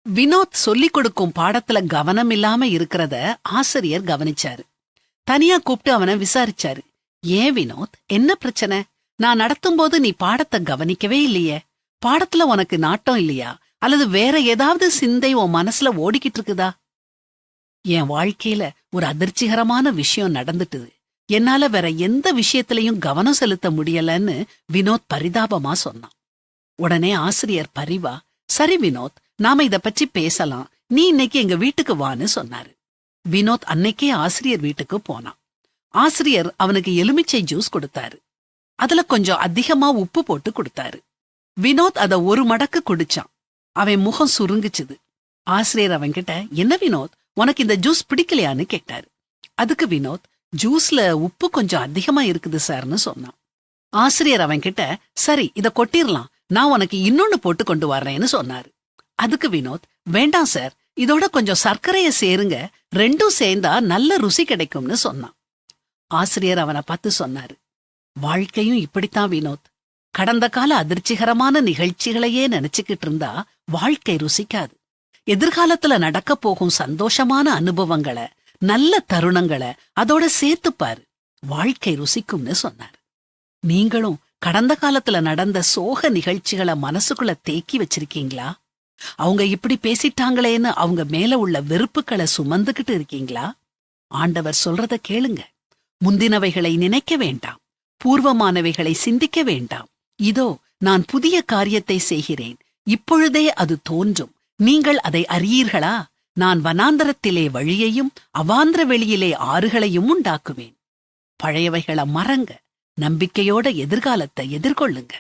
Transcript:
வினோத் சொல்லிக் கொடுக்கும் பாடத்துல கவனம் இல்லாம இருக்கிறத ஆசிரியர் கவனிச்சாரு. தனியா கூப்பிட்டு அவனை விசாரிச்சாரு. ஏன் வினோத், என்ன பிரச்சனை? நான் நடத்தும்போது நீ பாடத்தை கவனிக்கவே இல்லையே. பாடத்துல உனக்கு நாட்டம் இல்லையா? அல்லது வேற ஏதாவது சிந்தை உன் மனசுல ஓடிக்கிட்டு இருக்குதா? என் வாழ்க்கையில ஒரு அதிர்ச்சிகரமான விஷயம் நடந்துட்டுது. என்னால வேற எந்த விஷயத்திலையும் கவனம் செலுத்த முடியலன்னு வினோத் பரிதாபமா சொன்னான். உடனே ஆசிரியர் பரிவா, சரி வினோத், நாம இத பற்றி பேசலாம், நீ இன்னைக்கு எங்க வீட்டுக்கு வான்னு சொன்னாரு. வினோத் அன்னைக்கே ஆசிரியர் வீட்டுக்கு போனான். ஆசிரியர் அவனுக்கு எலுமிச்சை ஜூஸ் கொடுத்தாரு. அதுல கொஞ்சம் அதிகமா உப்பு போட்டு கொடுத்தாரு. வினோத் அத ஒரு மடக்கு குடிச்சான். அவன் முகம் சுருங்குச்சுது. ஆசிரியர் அவன்கிட்ட, என்ன வினோத், உனக்கு இந்த ஜூஸ் பிடிக்கலையான்னு கேட்டாரு. அதுக்கு வினோத், ஜூஸ்ல உப்பு கொஞ்சம் அதிகமா இருக்குது சார்னு சொன்னான். ஆசிரியர் அவன்கிட்ட, சரி இத கொட்டிரலாம், நான் உனக்கு இன்னொன்னு போட்டு கொண்டு வர்றேன்னு சொன்னாரு. அதுக்கு வினோத், வேண்டாம் சார், இதோட கொஞ்சம் சர்க்கரைய சேருங்க, ரெண்டும் சேர்ந்தா நல்ல ருசி கிடைக்கும்னு சொன்னான். ஆசிரியர் அவனை பார்த்து சொன்னாரு, வாழ்க்கையும் இப்படித்தான் வினோத். கடந்த கால அதிர்ச்சிகரமான நிகழ்ச்சிகளையே நினைச்சுக்கிட்டு இருந்தா வாழ்க்கை ருசிக்காது. எதிர்காலத்துல நடக்க போகும் சந்தோஷமான அனுபவங்களை, நல்ல தருணங்களை அதோட சேர்த்துப்பாரு, வாழ்க்கை ருசிக்கும்னு சொன்னாரு. நீங்களும் கடந்த காலத்துல நடந்த சோக நிகழ்ச்சிகளை மனசுக்குள்ள தேக்கி வச்சிருக்கீங்களா? அவங்க இப்படி பேசிட்டாங்களேன்னு அவங்க மேல உள்ள வெறுப்புகளை சுமந்துகிட்டு இருக்கீங்களா? ஆண்டவர் சொல்றத கேளுங்க. முந்தினவைகளை நினைக்க வேண்டாம், பூர்வமானவைகளை சிந்திக்க வேண்டாம். இதோ நான் புதிய காரியத்தை செய்கிறேன், இப்பொழுதே அது தோன்றும், நீங்கள் அதை அறியீர்களா? நான் வனாந்தரத்திலே வழியையும் அவாந்திர வெளியிலே ஆறுகளையும் உண்டாக்குவேன். பழையவைகளை மறங்க, நம்பிக்கையோட எதிர்காலத்தை எதிர்கொள்ளுங்க.